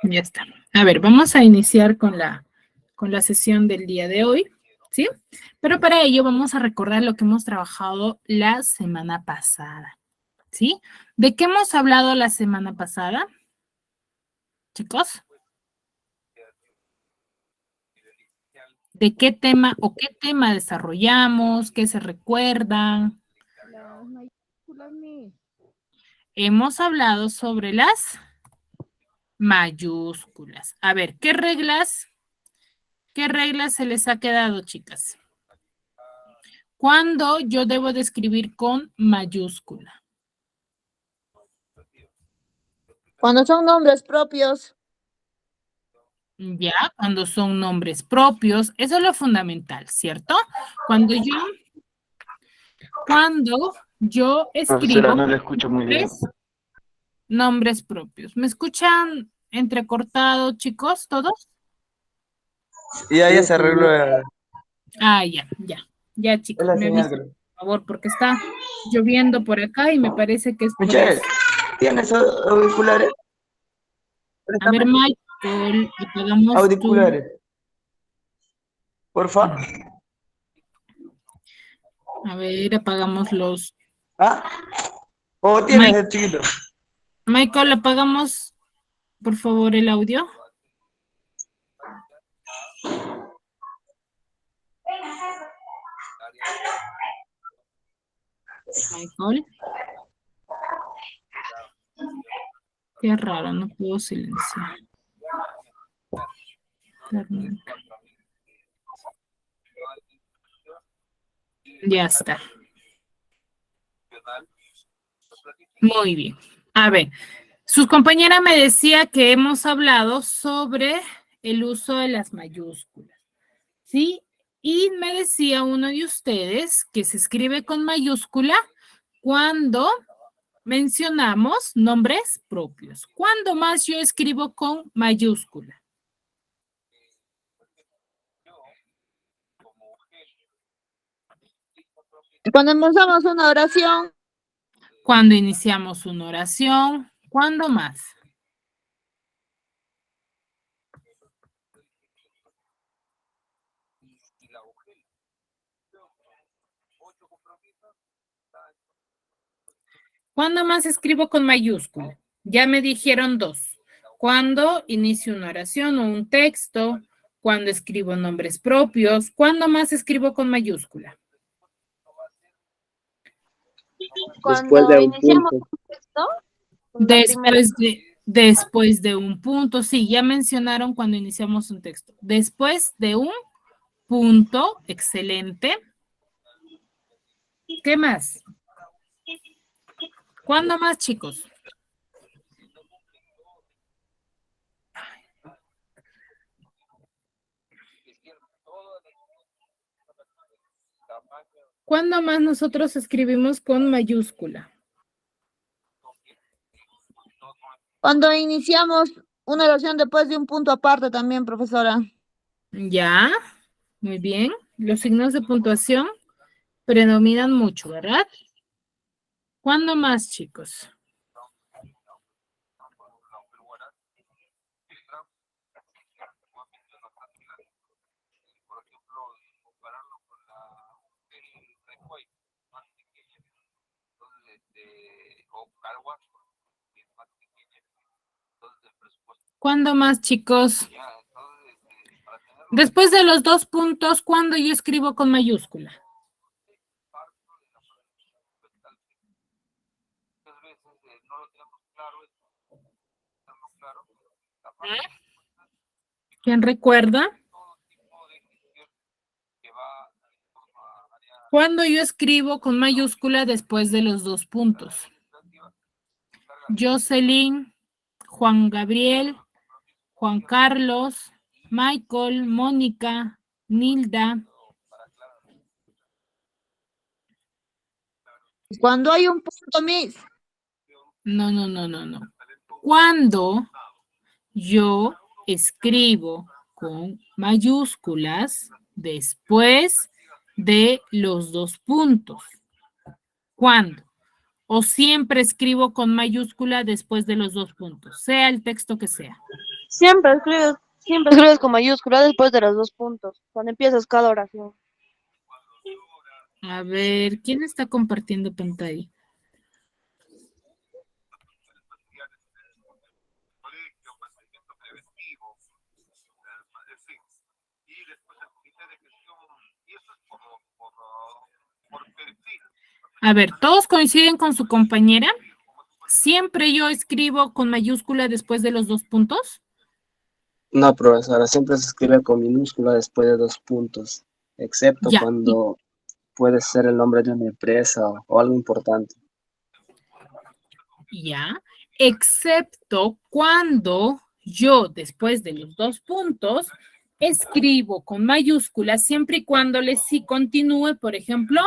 Ya está. A ver, vamos a iniciar con la sesión del día de hoy, ¿sí? Pero para ello vamos a recordar lo que hemos trabajado la semana pasada, ¿sí? ¿De qué hemos hablado la semana pasada, chicos? ¿De qué tema o qué tema desarrollamos? ¿Qué se recuerdan? Las mayúsculas, Miss. Hemos hablado sobre las mayúsculas. A ver, ¿qué reglas se les ha quedado, chicas? ¿Cuándo yo debo de escribir con mayúscula? Cuando son nombres propios. Ya, cuando son nombres propios, eso es lo fundamental, ¿cierto? Cuando yo Profesora, escribo no le escucho muy bien. nombres propios. ¿Me escuchan entrecortado, chicos, todos? Y ahí se arregló Ah, ya, chicos, la me señal, avisan, creo. por favor, porque está lloviendo por acá y me parece que es por Michelle, eso. ¿tienes auriculares? A ver, Préstame. Michael, apagamos tu... Auriculares. Porfa. A ver, apagamos los... ¿Ah? ¿O tienes Mike, el chiquito? Michael, apagamos, por favor, el audio. Michael. Qué raro, no puedo silenciar. Ya está. Muy bien. A ver, su compañera me decía que hemos hablado sobre el uso de las mayúsculas, ¿sí? Y me decía uno de ustedes que se escribe con mayúscula cuando mencionamos nombres propios. ¿Cuándo más yo escribo con mayúscula? Cuando empezamos una oración. Cuando iniciamos una oración. ¿Cuándo más? ¿Cuándo más escribo con mayúscula? Ya me dijeron dos. Cuando inicio una oración o un texto, cuando escribo nombres propios, ¿cuándo más escribo con mayúscula? Cuando iniciamos un texto. La primera. Después de un punto, sí, ya mencionaron cuando iniciamos un texto. Después de un punto, excelente. ¿Qué más? ¿Cuándo más, chicos? ¿Cuándo más nosotros escribimos con mayúscula? Cuando iniciamos una oración después de un punto aparte también, profesora. Ya, muy bien. Los signos de puntuación predominan mucho, ¿verdad? ¿Cuándo más, chicos? ¿Cuándo más, chicos? Después de los dos puntos, ¿cuándo yo escribo con mayúscula? ¿Quién recuerda? ¿Cuándo yo escribo con mayúscula después de los dos puntos? Jocelyn, Juan Gabriel, Juan Carlos, Michael, Mónica, Nilda. Cuando hay un punto, Miss. No. Cuando yo escribo con mayúsculas después de los dos puntos. ¿Cuándo? O siempre escribo con mayúscula después de los dos puntos, sea el texto que sea. Siempre escribes con mayúscula después de los dos puntos, cuando empiezas cada oración. A ver, ¿quién está compartiendo pantalla? A ver, ¿todos coinciden con su compañera? ¿Siempre yo escribo con mayúscula después de los dos puntos? No, profesora, siempre se escribe con minúscula después de dos puntos, excepto Ya, cuando puede ser el nombre de una empresa o algo importante. ya, excepto cuando yo después de los dos puntos escribo con mayúsculas siempre y cuando le sí continúe, por ejemplo,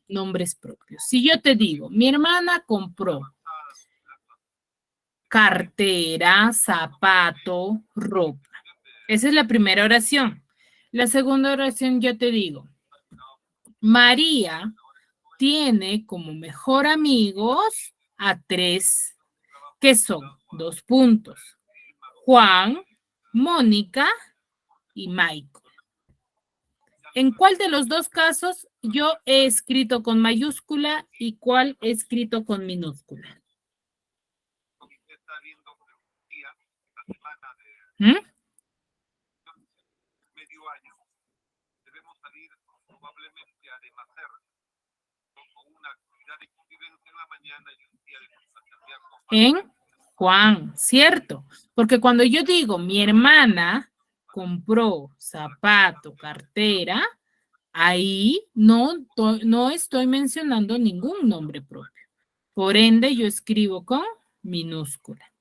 nombres propios. Si yo te digo, mi hermana compró cartera, zapato, ropa. Esa es la primera oración. La segunda oración yo te digo, María tiene como mejor amigos a tres, que son dos puntos. Juan, Mónica y Michael. ¿En cuál de los dos casos yo he escrito con mayúscula y cuál he escrito con minúscula? ¿Mm? En Juan, ¿cierto? Porque cuando yo digo mi hermana compró zapato, cartera, ahí no estoy mencionando ningún nombre propio. Por ende, yo escribo con minúscula.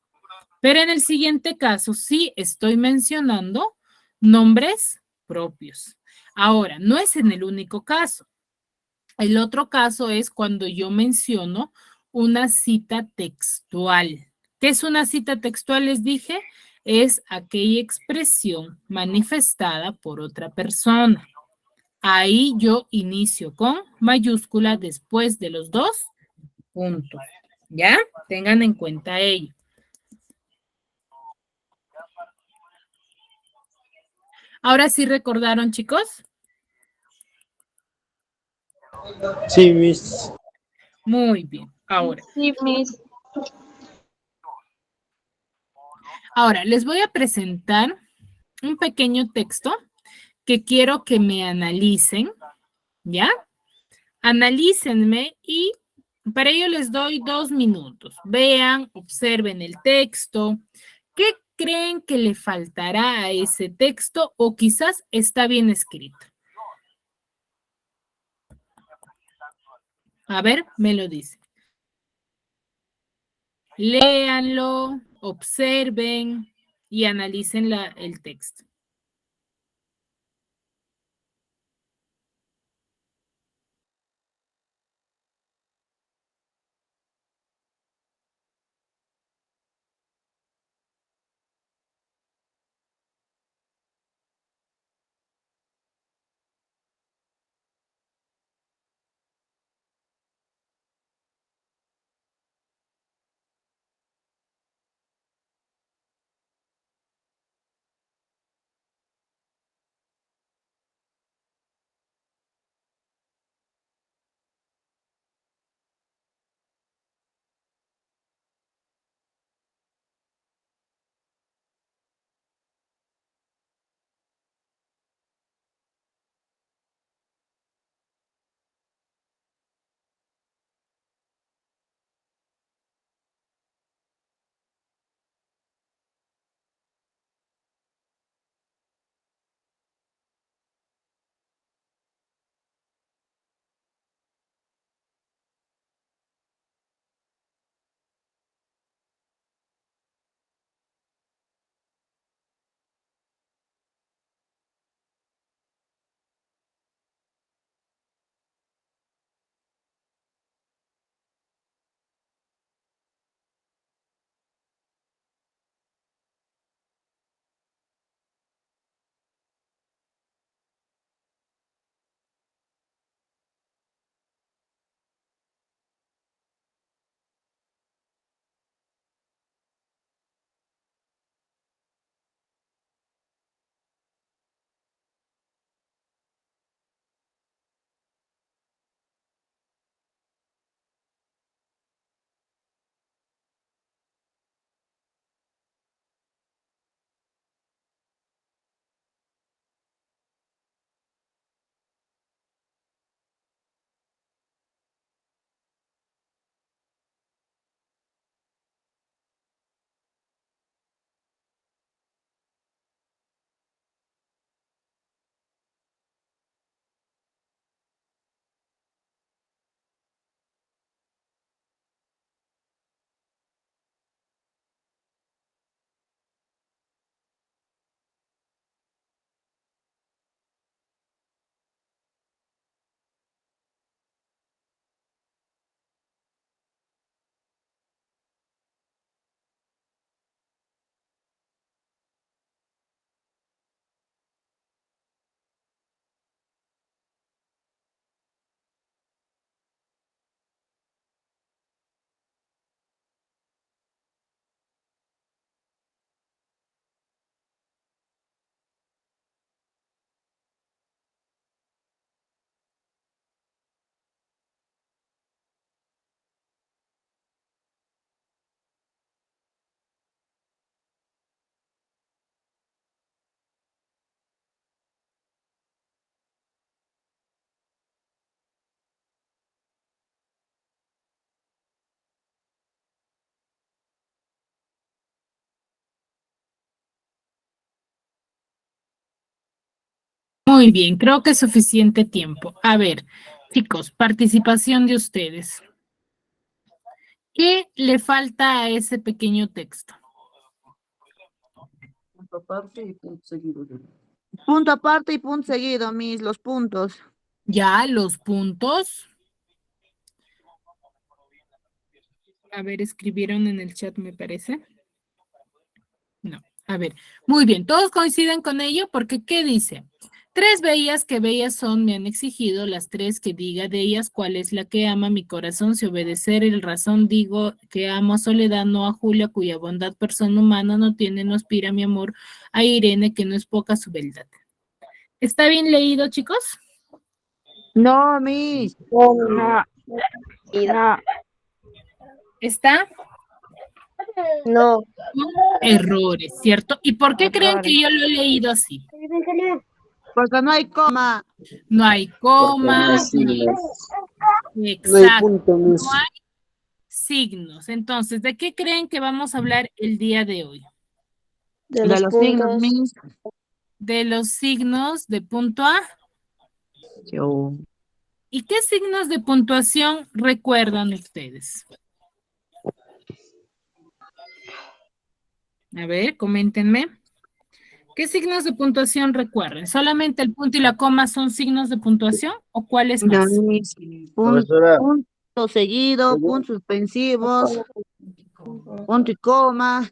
Pero en el siguiente caso sí estoy mencionando nombres propios. Ahora, no es en el único caso. El otro caso es cuando yo menciono una cita textual. ¿Qué es una cita textual? Les dije, es aquella expresión manifestada por otra persona. Ahí yo inicio con mayúscula después de los dos puntos. ¿Ya? Tengan en cuenta ello. Ahora sí recordaron, chicos. Sí, Miss. Muy bien. Sí, Miss. Ahora les voy a presentar un pequeño texto que quiero que me analicen, ¿ya? Analícenme y para ello les doy 2 minutos. Vean, observen el texto. ¿Qué creen que le faltará a ese texto o quizás está bien escrito? A ver, me lo dice. Léanlo, observen y analicen el texto. Muy bien, creo que es suficiente tiempo. A ver, chicos, participación de ustedes. ¿Qué le falta a ese pequeño texto? Punto aparte y punto seguido. Punto aparte y punto seguido, mis, los puntos. Ya, los puntos. A ver, escribieron en el chat, me parece. No, a ver. Muy bien, todos coinciden con ello porque ¿qué dice? 3 bellas que bellas son me han exigido, las 3 que diga de ellas cuál es la que ama mi corazón, si obedecer el razón digo que amo a Soledad, no a Julia, cuya bondad persona humana no tiene, no aspira mi amor, a Irene, que no es poca su beldad. ¿Está bien leído, chicos? No, mis. ¿Está? No. Con errores, ¿cierto? ¿Y por qué creen que yo lo he leído así? Porque no hay coma. No hay Porque no coma, hay signos. No hay exacto, punto, Miss. no hay signos. Entonces, ¿de qué creen que vamos a hablar el día de hoy? De De los los signos, puntos. mis. De los signos de punto A. Yo. ¿Y qué signos de puntuación recuerdan ustedes? A ver, coméntenme. ¿Qué signos de puntuación recuerdan? ¿Solamente el punto y la coma son signos de puntuación o cuáles Ya, más? mis. Profesora. Punto seguido, puntos suspensivos, punto y coma.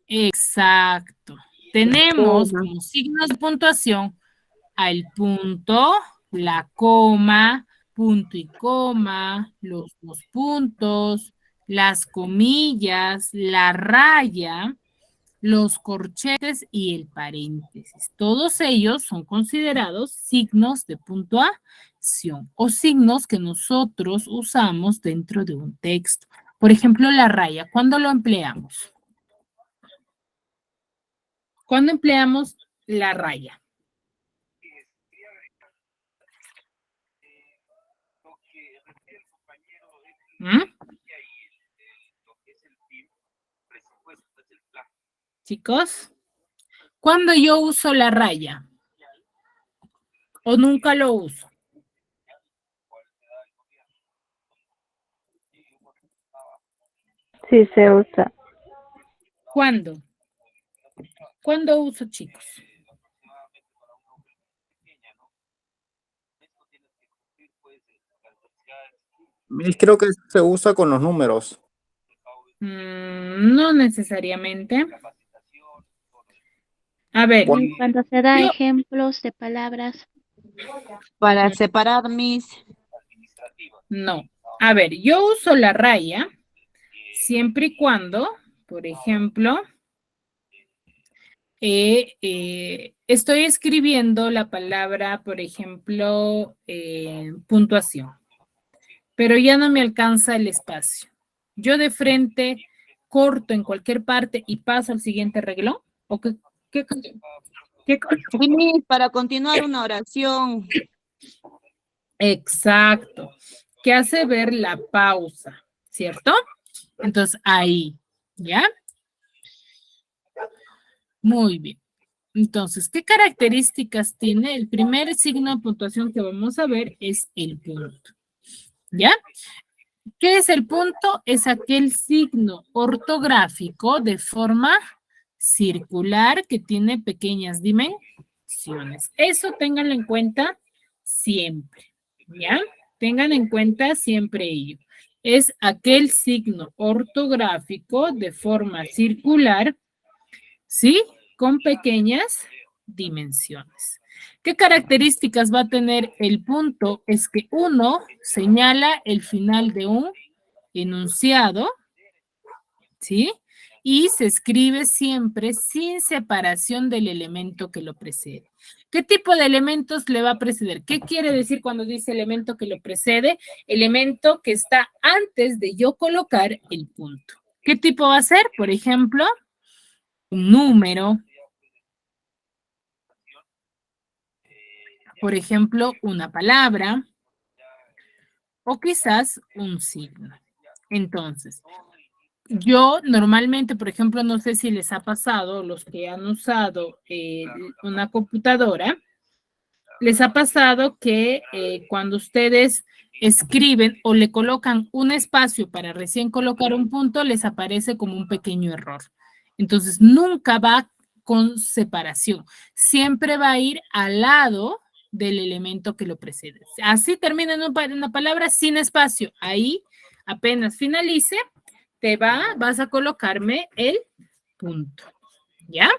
Exacto. Tenemos Coma. como signos de puntuación al punto, la coma, punto y coma, los 2 puntos, las comillas, la raya, los corchetes y el paréntesis. Todos ellos son considerados signos de puntuación o signos que nosotros usamos dentro de un texto. Por ejemplo, la raya, ¿cuándo lo empleamos? ¿Cuándo empleamos la raya? ¿Mm? Chicos, ¿cuándo yo uso la raya? ¿O nunca lo uso? Sí se usa. ¿Cuándo? ¿Cuándo uso, chicos? Miss, creo que se usa con los números. No necesariamente. A ver, Cuando se da yo, ejemplos de palabras. Para separar mis. no. A ver, yo uso la raya siempre y cuando, por ejemplo, estoy escribiendo la palabra, por ejemplo, puntuación, pero ya no me alcanza el espacio. Yo de frente corto en cualquier parte y paso al siguiente renglón. ¿O qué? Y mis, para continuar una oración. Exacto. Que hace ver la pausa, ¿cierto? Entonces, ahí, ¿ya? Muy bien. Entonces, ¿qué características tiene? El primer signo de puntuación que vamos a ver es el punto, ¿ya? ¿Qué es el punto? Es aquel signo ortográfico de forma circular que tiene pequeñas dimensiones. Eso ténganlo en cuenta siempre, ¿ya? Tengan en cuenta siempre ello. Es aquel signo ortográfico de forma circular, ¿sí? Con pequeñas dimensiones. ¿Qué características va a tener el punto? Es que uno señala el final de un enunciado, ¿sí? Y se escribe siempre sin separación del elemento que lo precede. ¿Qué tipo de elementos le va a preceder? ¿Qué quiere decir cuando dice elemento que lo precede? Elemento que está antes de yo colocar el punto. ¿Qué tipo va a ser? Por ejemplo, un número. Por ejemplo, una palabra. O quizás un signo. Entonces, yo normalmente, por ejemplo, no sé si les ha pasado, los que han usado una computadora, ¿Les ha pasado que cuando ustedes escriben o le colocan un espacio para recién colocar un punto, les aparece como un pequeño error? Entonces, nunca va con separación. Siempre va a ir al lado del elemento que lo precede. Así termina una palabra sin espacio. Ahí, apenas finalice, vas a colocarme el punto. ¿Ya?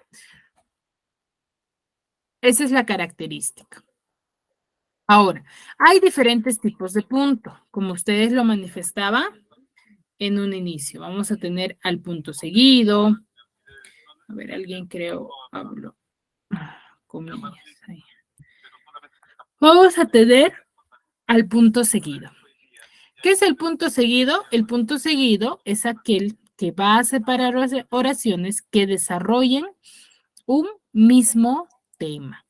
Esa es la característica. Ahora, hay diferentes tipos de punto, como ustedes lo manifestaban en un inicio. Vamos a tener al punto seguido. A ver, alguien creo habló. Comillas. Ahí. Vamos a tener al punto seguido. ¿Qué es el punto seguido? El punto seguido es aquel que va a separar oraciones que desarrollen un mismo tema,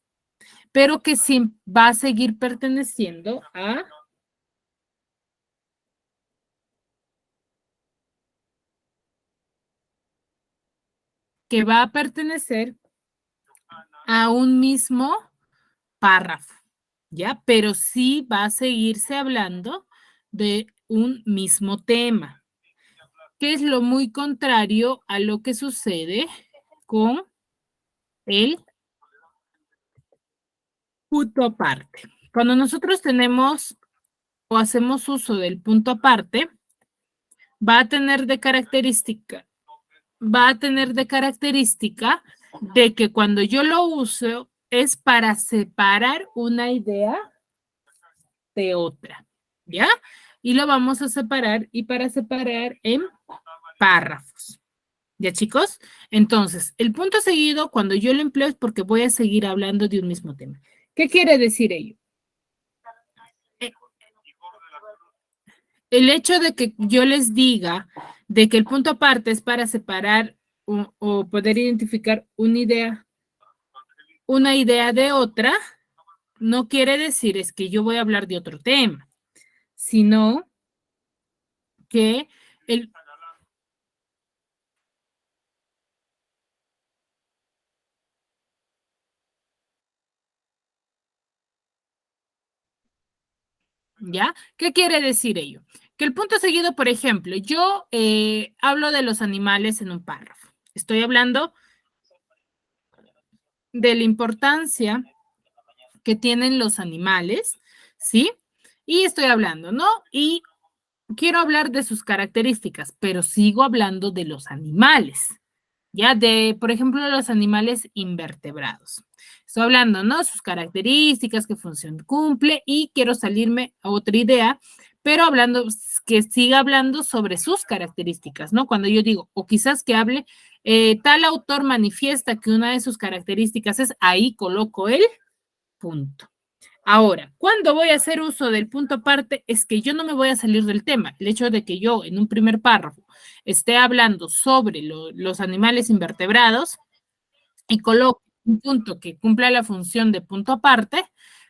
pero que sí va a seguir perteneciendo a un mismo párrafo, ¿ya? Pero sí va a seguirse hablando de un mismo tema, que es lo muy contrario a lo que sucede con el punto aparte. Cuando nosotros tenemos o hacemos uso del punto aparte, va a tener de característica de que cuando yo lo uso es para separar una idea de otra, ¿ya? Y lo vamos a separar y para separar en párrafos. ¿Ya, chicos? Entonces, el punto seguido, cuando yo lo empleo es porque voy a seguir hablando de un mismo tema. ¿Qué quiere decir ello? El hecho de que yo les diga de que el punto aparte es para separar o poder identificar una idea de otra, no quiere decir es que yo voy a hablar de otro tema, sino que ¿ya? ¿Qué quiere decir ello? Que el punto seguido, por ejemplo, yo hablo de los animales en un párrafo. Estoy hablando de la importancia que tienen los animales, ¿sí? Y estoy hablando, ¿no? Y quiero hablar de sus características, pero sigo hablando de los animales, ¿ya? Por ejemplo, los animales invertebrados. Estoy hablando, ¿no? Sus características, qué función cumple y quiero salirme a otra idea, pero que siga hablando sobre sus características, ¿no? Cuando yo digo, o quizás que hable, tal autor manifiesta que una de sus características es, ahí coloco el punto. Ahora, cuando voy a hacer uso del punto aparte, es que yo no me voy a salir del tema. El hecho de que yo en un primer párrafo esté hablando sobre los animales invertebrados y coloque un punto que cumpla la función de punto aparte,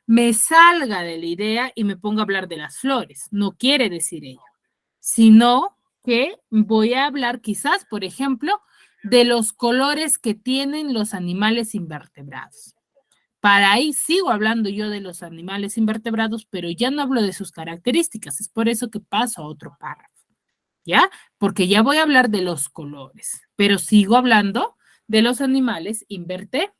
me salga de la idea y me ponga a hablar de las flores. No quiere decir ello, sino que voy a hablar quizás, por ejemplo, de los colores que tienen los animales invertebrados. Para ahí sigo hablando yo de los animales invertebrados, pero ya no hablo de sus características. Es por eso que paso a otro párrafo, ¿ya? Porque ya voy a hablar de los colores, pero sigo hablando de los animales invertebrados.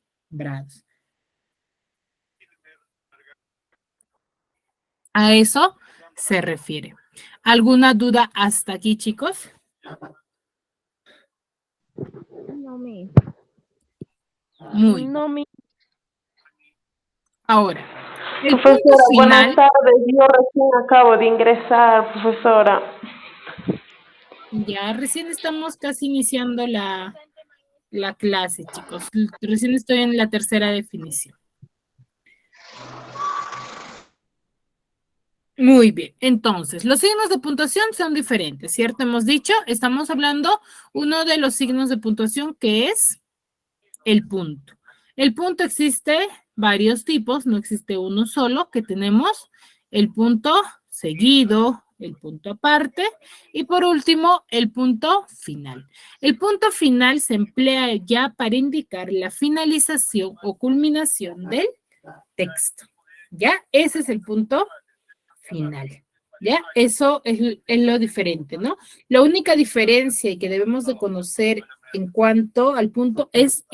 A eso se refiere. ¿Alguna duda hasta aquí, chicos? No me. Muy bien. No me. Ahora, el punto Profesora, buenas final. tardes. Yo recién acabo de ingresar, profesora. Ya recién estamos casi iniciando la clase, chicos. Recién estoy en la tercera definición. Muy bien, entonces, los signos de puntuación son diferentes, ¿cierto? Hemos dicho, estamos hablando uno de los signos de puntuación que es el punto. El punto existe varios tipos, no existe uno solo, que tenemos el punto seguido, el punto aparte y por último, el punto final. El punto final se emplea ya para indicar la finalización o culminación del texto. ¿Ya? Ese es el punto final. ¿Ya? Eso es lo diferente, ¿no? La única diferencia que debemos de conocer en cuanto al punto es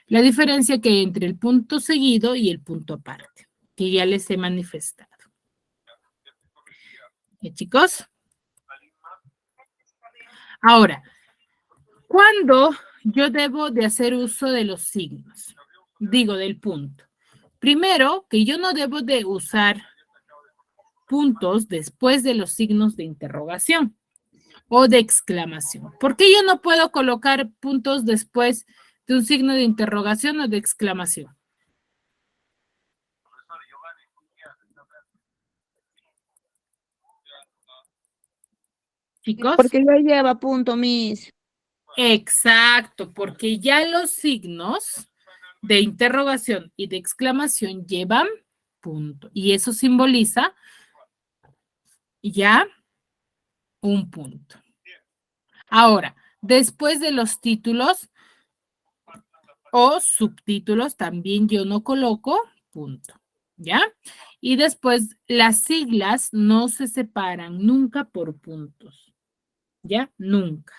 la diferencia que hay entre el punto seguido y el punto aparte, que ya les he manifestado. ¿Ya, chicos? Ahora, ¿cuándo yo debo de hacer uso de los signos? Digo, del punto. Primero, que yo no debo de usar puntos después de los signos de interrogación o de exclamación. ¿Por qué yo no puedo colocar puntos después de un signo de interrogación o de exclamación? Chicos. Porque ya lleva punto, Miss. Exacto, porque ya los signos de interrogación y de exclamación llevan punto. Y eso simboliza ya un punto. Ahora, después de los títulos o subtítulos, también yo no coloco punto, ¿ya? Y después las siglas no se separan nunca por puntos, ¿ya? Nunca.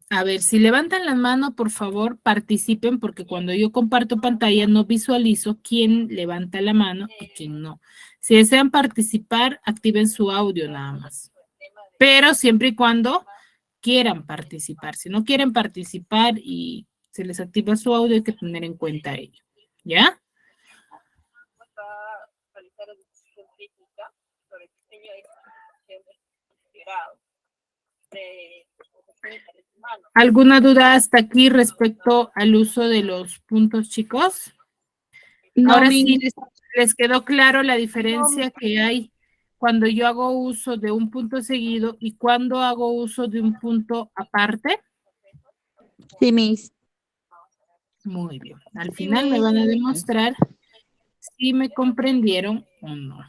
A ver, si levantan la mano, por favor, participen, porque cuando yo comparto pantalla no visualizo quién levanta la mano y quién no. Si desean participar, activen su audio nada más. Pero siempre y cuando quieran participar. Si no quieren participar y se les activa su audio, hay que tener en cuenta ello. ¿Ya? ¿Alguna duda hasta aquí respecto al uso de los puntos, chicos? No, Ahora Miss. sí, les quedó claro la diferencia que hay cuando yo hago uso de un punto seguido y cuando hago uso de un punto aparte. Sí, Miss. Muy bien. Al final me van a demostrar si me comprendieron o no.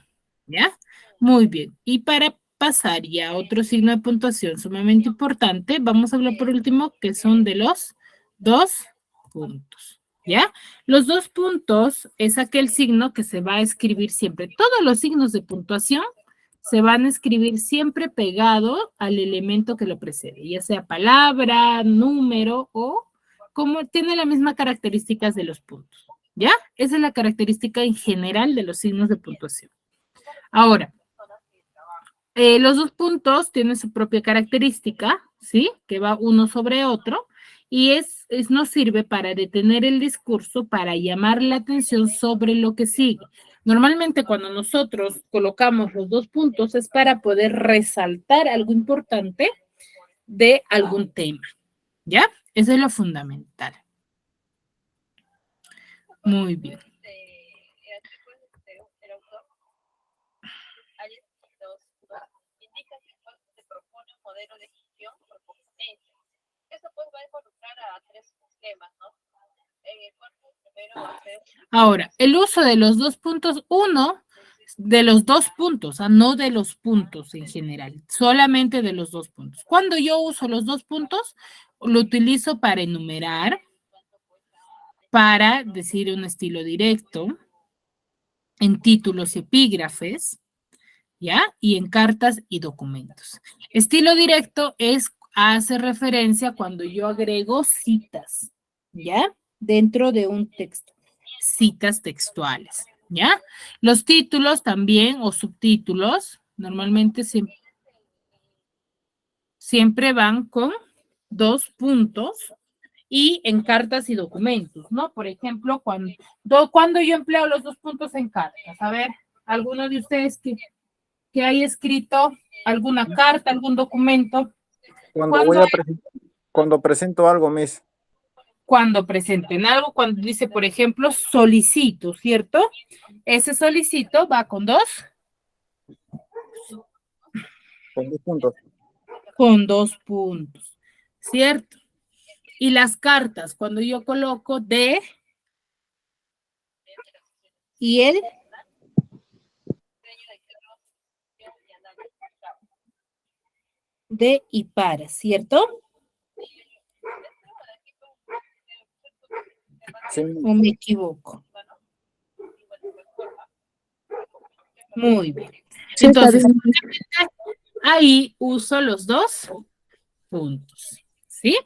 ¿Ya? Muy bien. Y para pasar ya a otro signo de puntuación sumamente importante, vamos a hablar por último que son de los 2 puntos. ¿Ya? Los 2 puntos es aquel signo que se va a escribir siempre. Todos los signos de puntuación se van a escribir siempre pegado al elemento que lo precede, ya sea palabra, número o como tiene las mismas características de los puntos. ¿Ya? Esa es la característica en general de los signos de puntuación. Ahora, los 2 puntos tienen su propia característica, ¿sí? Que va uno sobre otro y nos sirve para detener el discurso, para llamar la atención sobre lo que sigue. Normalmente cuando nosotros colocamos los 2 puntos es para poder resaltar algo importante de algún tema, ¿ya? Eso es lo fundamental. Muy bien. Ahora, el uso de los 2 puntos, de los 2 puntos, no de los puntos en general, solamente de los 2 puntos. Cuando yo uso los 2 puntos, lo utilizo para enumerar, para decir un estilo directo, en títulos y epígrafes, ¿ya? Y en cartas y documentos. Estilo directo hace referencia cuando yo agrego citas, ¿ya? Dentro de un texto, citas textuales, ¿ya? Los títulos también o subtítulos normalmente siempre van con 2 puntos y en cartas y documentos, ¿no? Por ejemplo, cuando yo empleo los 2 puntos en cartas, a ver, alguno de ustedes que haya escrito alguna carta, algún documento. Cuando presento algo, Miss. Cuando presenten algo, cuando dice, por ejemplo, solicito, ¿cierto? Ese solicito va con 2 puntos. Con 2 puntos, ¿cierto? Y las cartas, cuando yo coloco de y el de y para, ¿cierto? Sí. ¿O me equivoco? Muy bien. Sí, está Entonces, bien. ahí uso los 2 puntos. ¿Sí?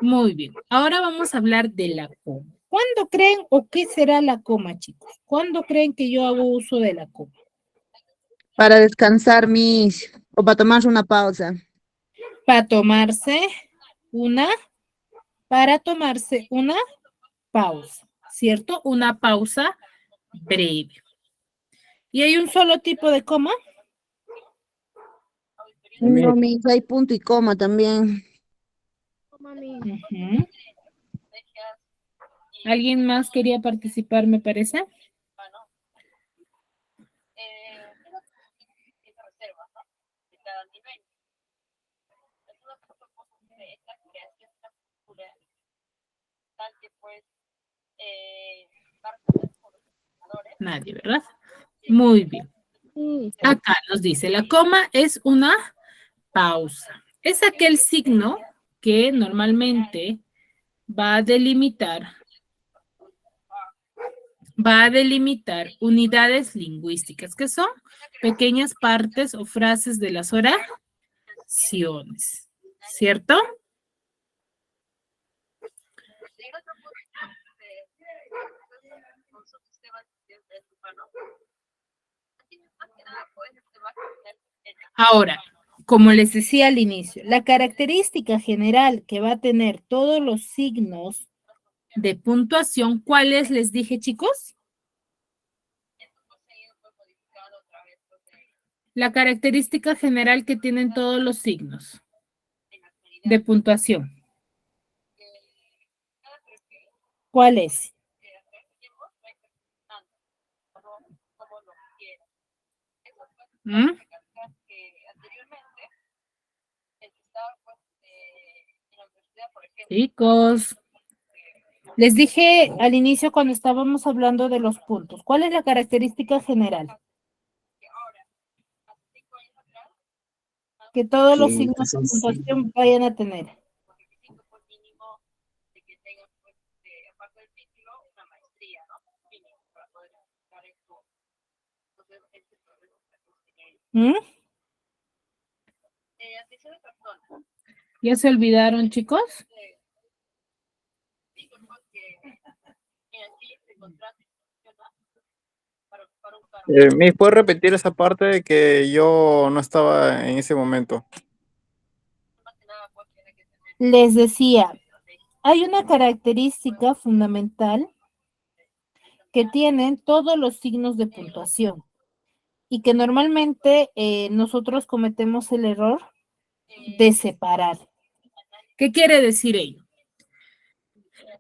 Muy bien. Ahora vamos a hablar de la coma. ¿Cuándo creen o qué será la coma, chicos? ¿Cuándo creen que yo hago uso de la coma? Para descansar o para tomarse una pausa. Para tomarse una, para tomarse una pausa, ¿cierto? Una pausa breve. ¿Y hay un solo tipo de coma? No, hay punto y coma también. Ujú. ¿Alguien más quería participar, me parece? Nadie, ¿verdad? Muy bien. Acá nos dice, la coma es una pausa. Es aquel signo que normalmente va a delimitar unidades lingüísticas, que son pequeñas partes o frases de las oraciones, ¿cierto? Ahora, como les decía al inicio, la característica general que va a tener todos los signos de puntuación, ¿cuáles les dije, chicos? La característica general que tienen todos los signos de puntuación. ¿Cuál es? ¿Mm? Chicos, les dije al inicio cuando estábamos hablando de los puntos, ¿cuál es la característica general? Que todos los signos de puntuación vayan a tener. ¿Mm? ¿Ya se olvidaron, chicos? ¿Me puedes repetir esa parte de que yo no estaba en ese momento? Les decía, hay una característica fundamental que tienen todos los signos de puntuación y que normalmente nosotros cometemos el error de separar. ¿Qué quiere decir ello?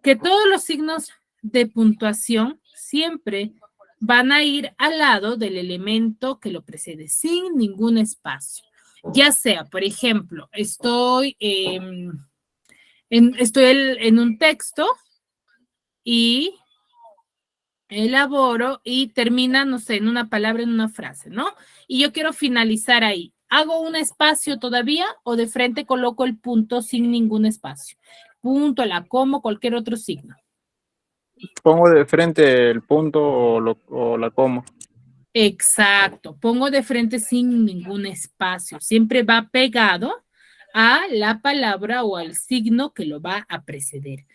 Que todos los signos de puntuación siempre van a ir al lado del elemento que lo precede, sin ningún espacio. Ya sea, por ejemplo, estoy en un texto y elaboro y termina, no sé, en una palabra, en una frase, ¿no? Y yo quiero finalizar ahí. ¿Hago un espacio todavía o de frente coloco el punto sin ningún espacio? Punto, la coma, cualquier otro signo. Pongo de frente el punto o la coma. Exacto, pongo de frente sin ningún espacio. Siempre va pegado a la palabra o al signo que lo va a preceder.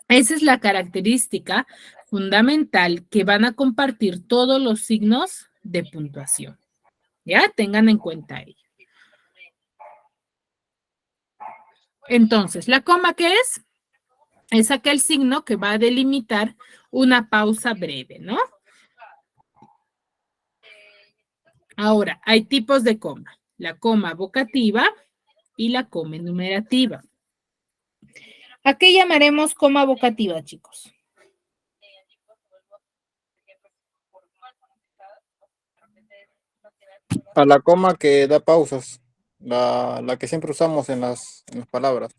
Esa es la característica fundamental que van a compartir todos los signos de puntuación. Ya, tengan en cuenta ello. Entonces, ¿la coma qué es? Es aquel signo que va a delimitar una pausa breve, ¿no? Ahora, hay tipos de coma. La coma vocativa y la coma enumerativa. ¿A qué llamaremos coma vocativa, chicos? A la coma que da pausas, la que siempre usamos en las palabras.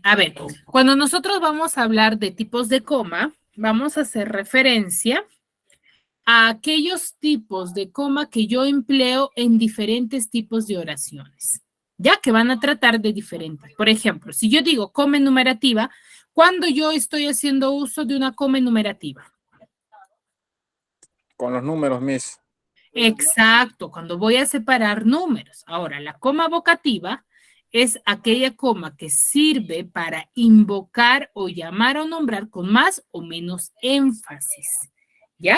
A ver, cuando nosotros vamos a hablar de tipos de coma, vamos a hacer referencia a aquellos tipos de coma que yo empleo en diferentes tipos de oraciones, ya que van a tratar de diferentes. Por ejemplo, si yo digo coma enumerativa, ¿cuándo yo estoy haciendo uso de una coma enumerativa? Con los números, Miss. Exacto, cuando voy a separar números. Ahora, la coma vocativa es aquella coma que sirve para invocar o llamar o nombrar con más o menos énfasis. ¿Ya?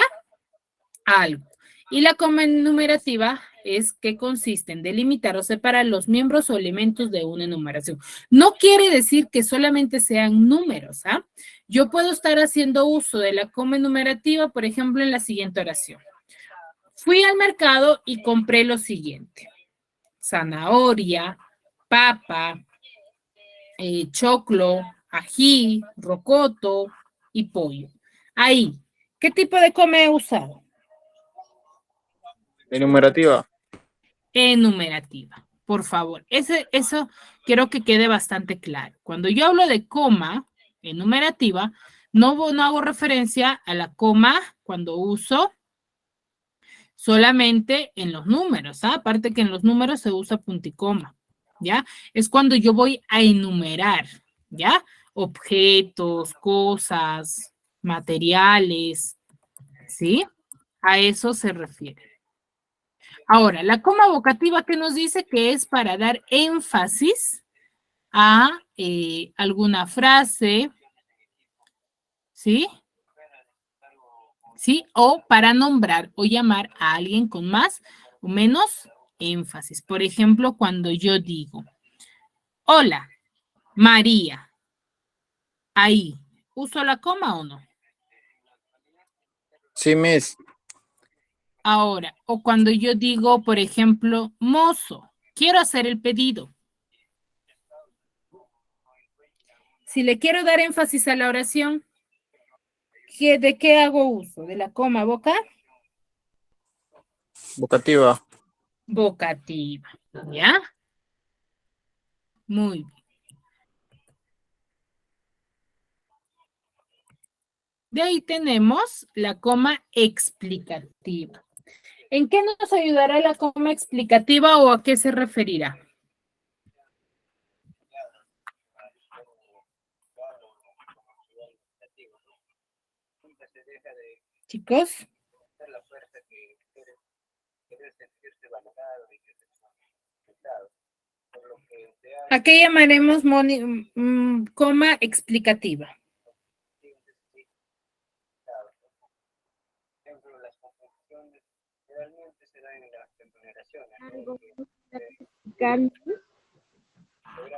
Algo. Y la coma enumerativa es que consiste en delimitar o separar los miembros o elementos de una enumeración. No quiere decir que solamente sean números, ¿ah? Yo puedo estar haciendo uso de la coma enumerativa, por ejemplo, en la siguiente oración. Fui al mercado y compré lo siguiente: zanahoria, papa, choclo, ají, rocoto y pollo. Ahí, ¿qué tipo de coma he usado? Enumerativa. Enumerativa, por favor. Eso quiero que quede bastante claro. Cuando yo hablo de coma enumerativa, no hago referencia a la coma cuando uso solamente en los números, ¿ah? Aparte que en los números se usa punticoma, ¿ya? Es cuando yo voy a enumerar, ¿ya? Objetos, cosas, materiales, ¿sí? A eso se refiere. Ahora, la coma vocativa que nos dice que es para dar énfasis a alguna frase, ¿sí? ¿Sí? O para nombrar o llamar a alguien con más o menos énfasis. Por ejemplo, cuando yo digo, hola, María. Ahí, ¿uso la coma o no? Sí, Miss. Ahora, o cuando yo digo, por ejemplo, mozo, quiero hacer el pedido. Si le quiero dar énfasis a la oración, ¿de qué hago uso? ¿De la coma Vocativa. vocativa? ¿Ya? Muy bien. De ahí tenemos la coma explicativa. ¿En qué nos ayudará la coma explicativa o a qué se referirá? Chicos. ¿A qué llamaremos coma explicativa?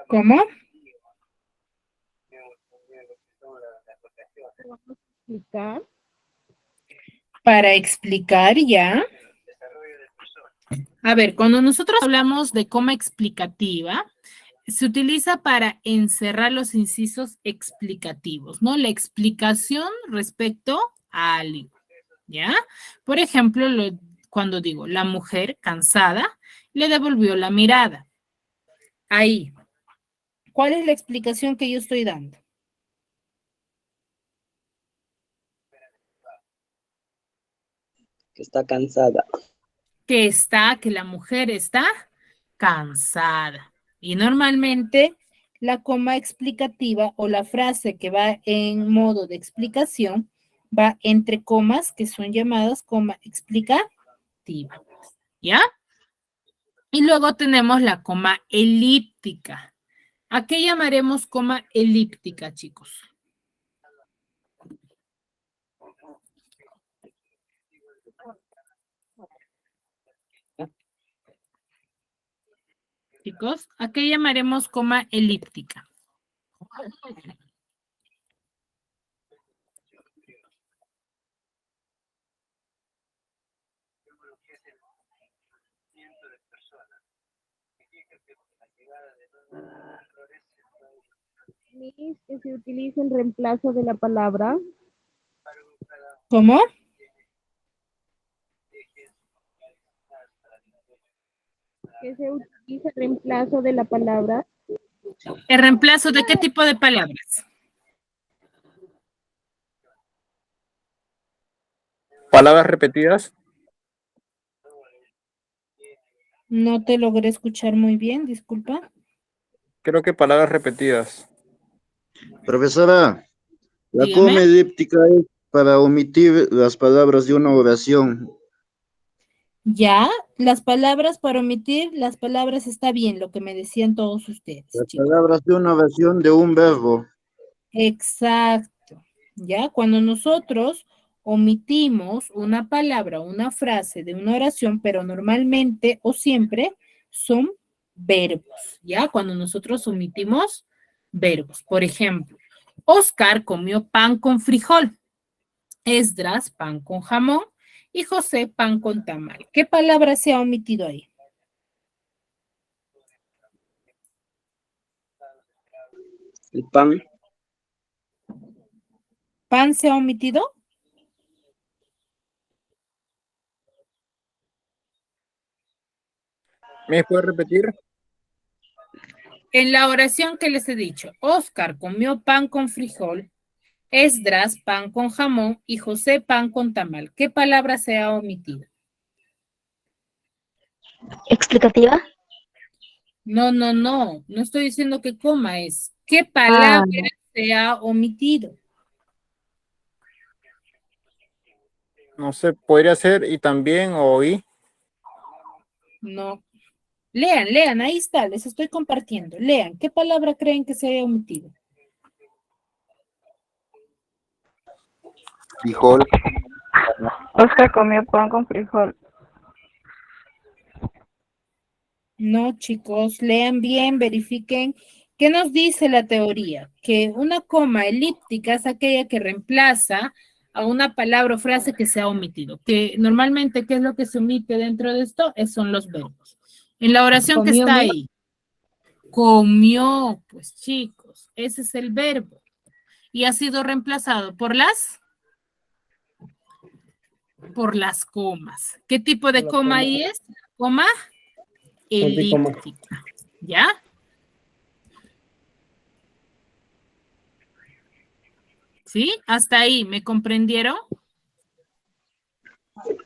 ¿Cómo? Para explicar ya. A ver, cuando nosotros hablamos de coma explicativa, se utiliza para encerrar los incisos explicativos, ¿no? La explicación respecto a algo, ¿ya? Por ejemplo, cuando digo, la mujer cansada le devolvió la mirada. Ahí, ¿cuál es la explicación que yo estoy dando? Que está cansada. Que la mujer está cansada. Y normalmente la coma explicativa o la frase que va en modo de explicación va entre comas que son llamadas coma explicativa. ¿Ya? Y luego tenemos la coma elíptica. ¿A qué llamaremos coma elíptica, chicos? Chicos, ¿a qué llamaremos coma elíptica? Que se utiliza en reemplazo de la palabra. ¿Cómo? Que se utiliza en reemplazo de la palabra. ¿El reemplazo de qué tipo de palabras? Palabras repetidas. No te logré escuchar muy bien, disculpa. Creo que palabras repetidas. Profesora, la Dígame. coma elíptica es para omitir las palabras de una oración. Ya, las palabras para omitir, las palabras está bien, lo que me decían todos ustedes, Las chicos. palabras de una oración de un verbo. Exacto. Ya, cuando nosotros omitimos una palabra, una frase de una oración, pero normalmente o siempre son verbos, ¿ya? Cuando nosotros omitimos verbos. Por ejemplo, Oscar comió pan con frijol, Esdras pan con jamón y José pan con tamal. ¿Qué palabra se ha omitido ahí? El pan. ¿Pan se ha omitido? ¿Me puede repetir? En la oración que les he dicho, Oscar comió pan con frijol, Esdras pan con jamón y José pan con tamal. ¿Qué palabra se ha omitido? ¿Explicativa? No estoy diciendo que coma, es ¿qué Ah, palabra se ha omitido? No sé, podría ser y también o y. No. Lean, ahí está, les estoy compartiendo. Lean, ¿qué palabra creen que se haya omitido? Frijol. Oscar comió pan con frijol. No, chicos, lean bien, verifiquen. ¿Qué nos dice la teoría? Que una coma elíptica es aquella que reemplaza a una palabra o frase que se ha omitido. Que normalmente, ¿qué es lo que se omite dentro de esto? Son los verbos. En la oración que ¿Comió está mi? ahí, comió, pues chicos, ese es el verbo. Y ha sido reemplazado por las comas. ¿Qué tipo de coma ahí es? Coma elíptica. ¿Ya? ¿Sí? Hasta ahí, ¿me comprendieron?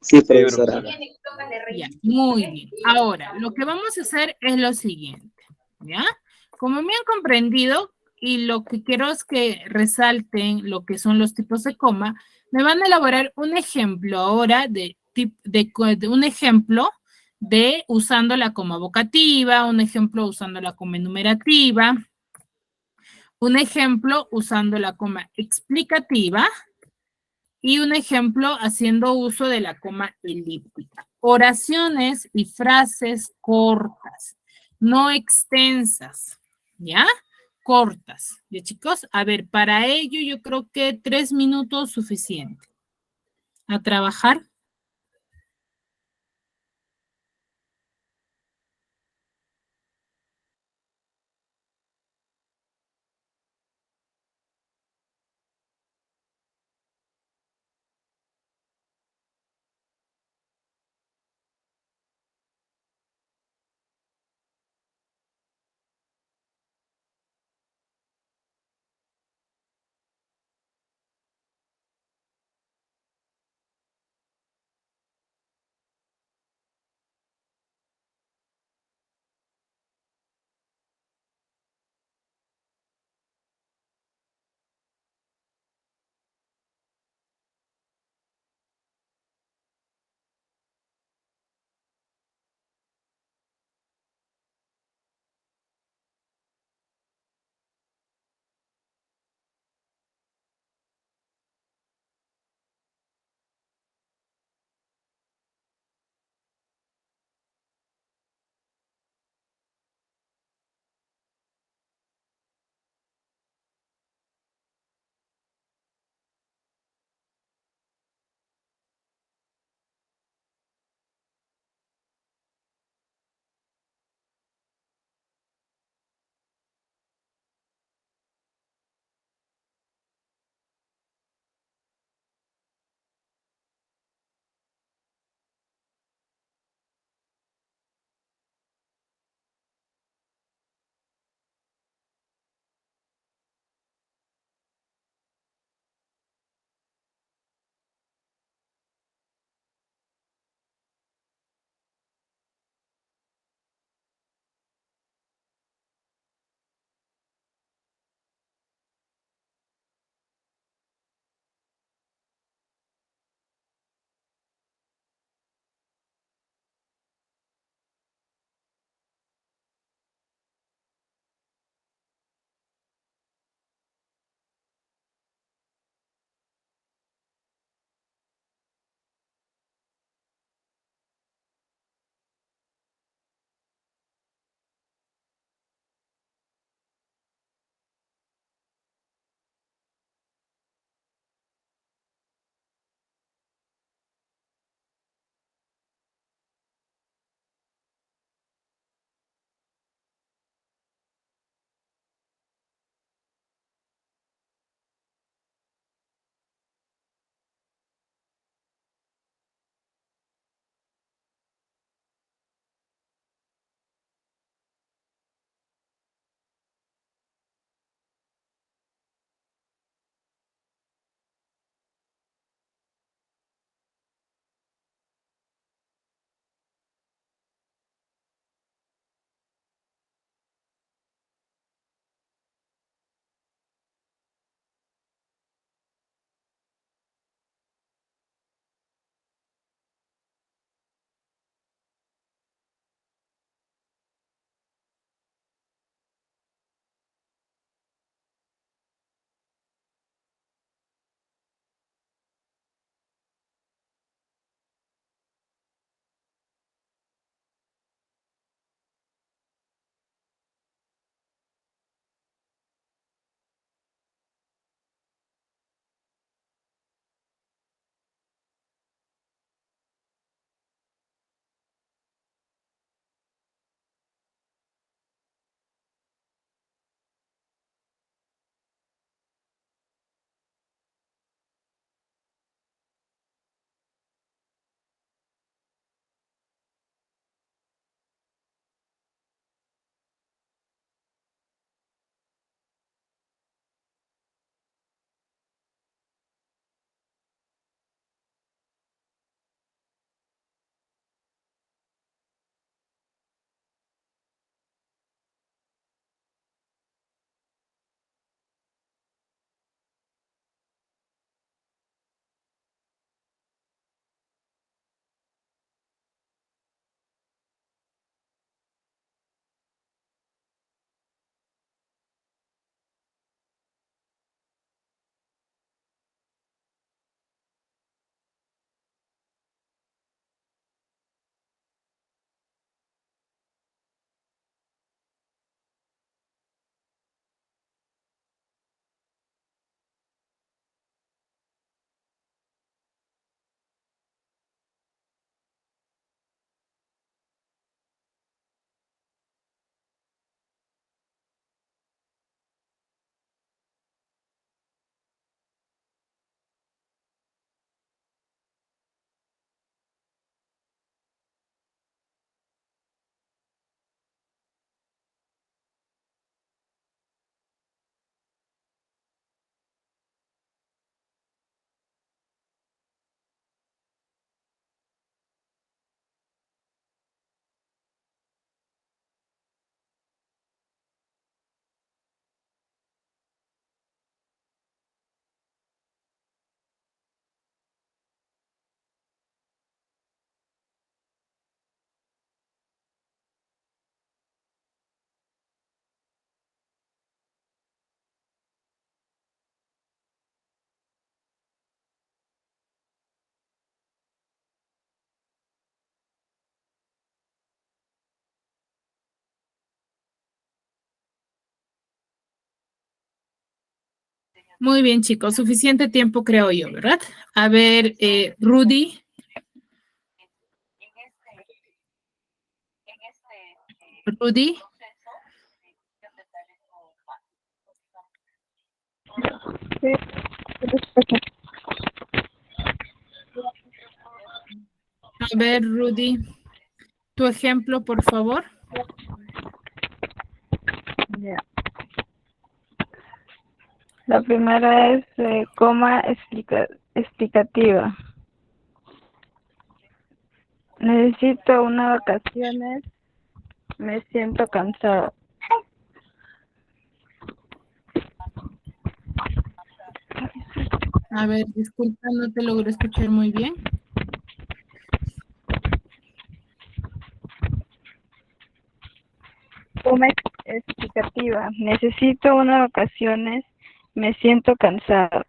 Sí, profesora. Ya, muy bien. Ahora, lo que vamos a hacer es lo siguiente, ¿ya? Como me han comprendido y lo que quiero es que resalten lo que son los tipos de coma, me van a elaborar un ejemplo ahora de un ejemplo de usando la coma vocativa, un ejemplo usando la coma enumerativa, un ejemplo usando la coma explicativa y un ejemplo haciendo uso de la coma elíptica. Oraciones y frases cortas, no extensas, ¿ya? Cortas. ¿Ya, chicos? A ver, para ello yo creo que 3 minutos suficiente. A trabajar. Muy bien, chicos. Suficiente tiempo, creo yo, ¿verdad? A ver, Rudy. Rudy. A ver, Rudy, tu ejemplo, por favor. Ya. La primera es coma explicativa. Necesito unas vacaciones, me siento cansado. A ver, disculpa, no te logro escuchar muy bien. Coma explicativa. Necesito unas vacaciones, me siento cansado.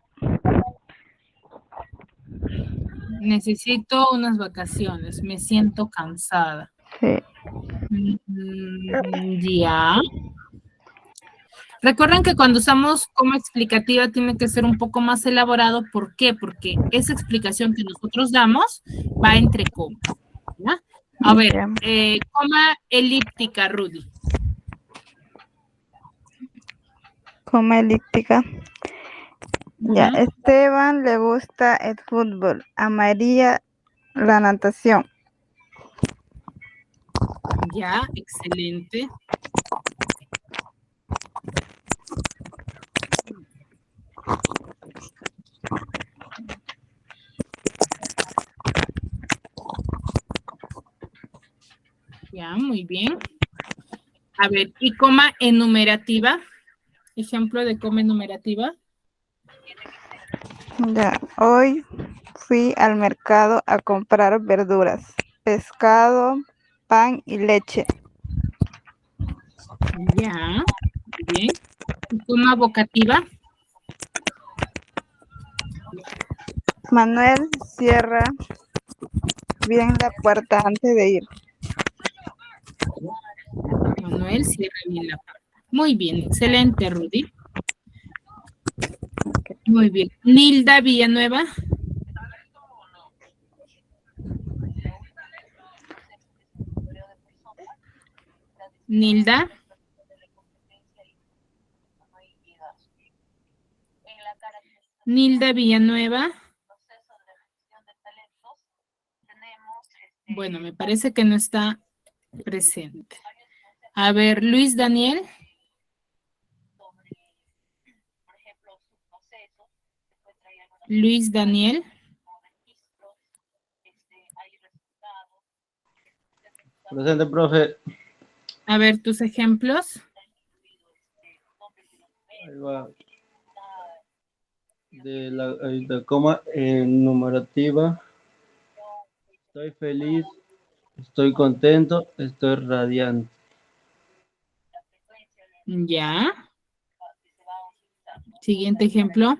Necesito unas vacaciones, me siento cansada. Sí. Ya. Recuerden que cuando usamos coma explicativa tiene que ser un poco más elaborado. ¿Por qué? Porque esa explicación que nosotros damos va entre comas. ¿Ya? A ver, coma elíptica, Rudy. Coma elíptica. Ya, Esteban le gusta el fútbol, a María la natación. Ya, excelente. Ya, muy bien. A ver, y coma enumerativa. Ejemplo de coma enumerativa. Ya, hoy fui al mercado a comprar verduras, pescado, pan y leche. Ya, bien. ¿Y coma vocativa? Manuel cierra bien la puerta antes de ir. Manuel cierra bien la puerta. Muy bien, excelente, Rudy. Muy bien. Nilda Villanueva. Nilda. Nilda Villanueva. Bueno, me parece que no está presente. A ver, Luis Daniel. Luis Daniel. Presente, profe. A ver, tus ejemplos. Ahí va. De la coma enumerativa. Estoy feliz, estoy contento, estoy radiante. Ya. Siguiente ejemplo.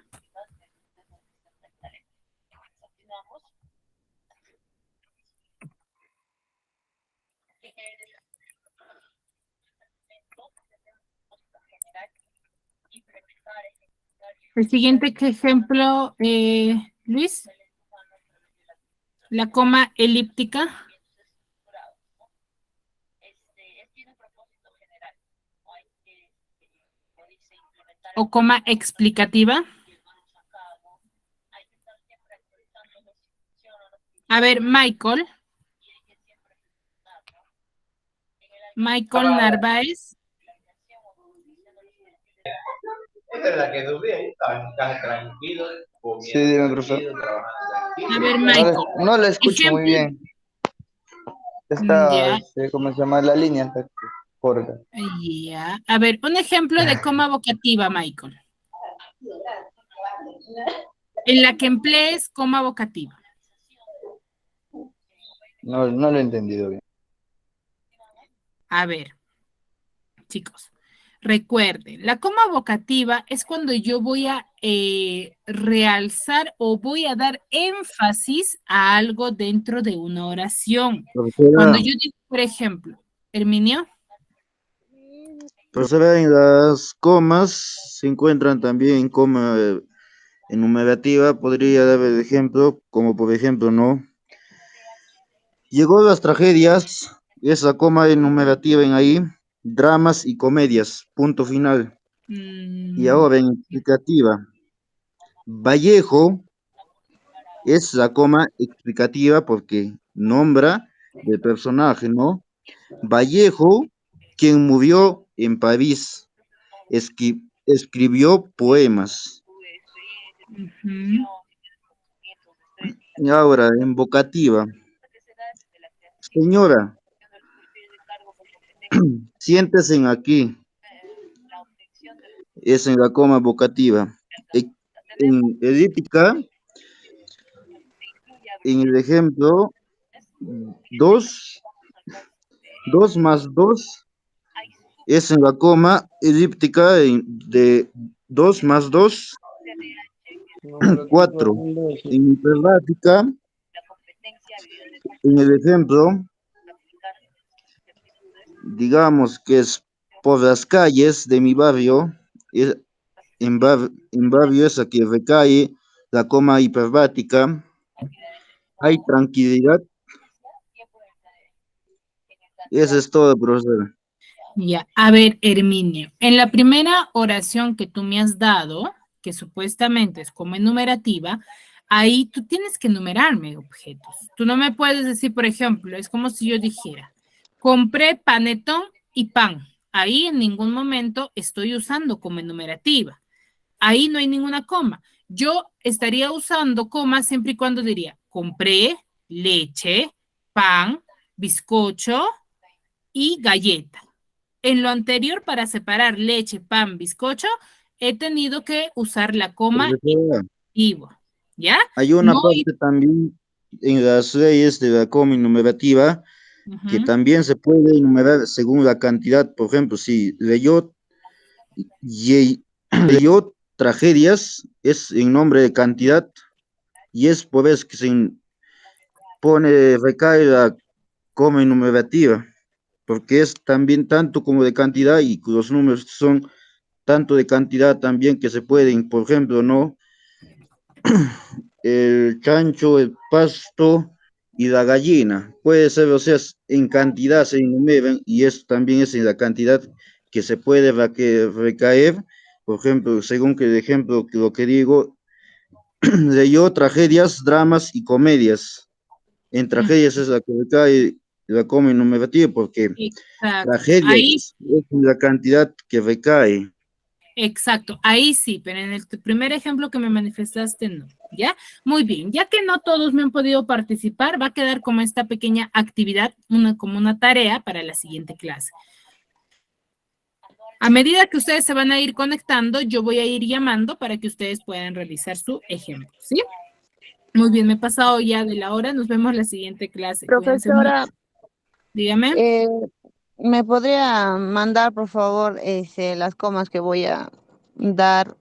El siguiente ejemplo, Luis. La coma elíptica. O coma explicativa. A ver, Michael. Michael Narváez. Esta es la que subí ahí, estaba en casa tranquilo, Sí, dime, profesor. A ver, Michael. No la escucho muy bien. Ya. Está, ¿cómo se llama? La línea está corta. Ya. A ver, un ejemplo de coma vocativa, Michael. En la que emplees coma vocativa. No lo he entendido bien. A ver, chicos, recuerden, la coma vocativa es cuando yo voy a realzar o voy a dar énfasis a algo dentro de una oración. Profesora. Cuando yo digo, por ejemplo, Herminio. Profesora, en las comas se encuentran también coma enumerativa. Podría dar el ejemplo, como por ejemplo, ¿no? Llegó las tragedias, esa coma enumerativa en ahí, dramas y comedias, punto final. Y ahora en explicativa, Vallejo es la coma explicativa porque nombra del personaje, ¿no? Vallejo, quien murió en París, escribió poemas. Ujú. Y ahora en vocativa, señora, siéntese aquí, es en la coma vocativa. En elíptica, en el ejemplo, 2 más 2 es en la coma elíptica de 2 más 2, 4. En hiperrática, en el ejemplo, digamos que es por las calles de mi barrio, en barrio esa que recae la coma hiperbática, hay tranquilidad. Eso es todo, profesor. Ya, a ver, Herminio, en la primera oración que tú me has dado, que supuestamente es como enumerativa, ahí tú tienes que enumerarme objetos. Tú no me puedes decir, por ejemplo, es como si yo dijera, compré panetón y pan. Ahí en ningún momento estoy usando como enumerativa. Ahí no hay ninguna coma. Yo estaría usando coma siempre y cuando diría, compré leche, pan, bizcocho y galleta. En lo anterior, para separar leche, pan, bizcocho, he tenido que usar la coma Profesora, enumerativa, ¿ya? hay una No, parte también en las leyes de la coma enumerativa que Ujú. también se puede enumerar según la cantidad. Por ejemplo, si leyó tragedias, es en nombre de cantidad, y es por eso que recae la coma enumerativa, porque es también tanto como de cantidad, y los números son tanto de cantidad también que se pueden, por ejemplo, ¿no? El chancho, el pasto y la gallina. Puede ser, o sea, en cantidad se enumeran, y eso también es en la cantidad que se puede recaer. Por ejemplo, según que el ejemplo que lo que digo, leyó tragedias, dramas y comedias. En tragedias es la que recae la coma enumerativa, porque Exacto. Ahí tragedias es la cantidad que recae. Exacto, ahí sí, pero en el primer ejemplo que me manifestaste no, ¿ya? Muy bien, ya que no todos me han podido participar, va a quedar como esta pequeña actividad, como una tarea para la siguiente clase. A medida que ustedes se van a ir conectando, yo voy a ir llamando para que ustedes puedan realizar su ejemplo, ¿sí? Muy bien, me he pasado ya de la hora, nos vemos en la siguiente clase. Cuídense Profesora, mucho. Dígame. ¿me podría mandar, por favor, las comas que voy a dar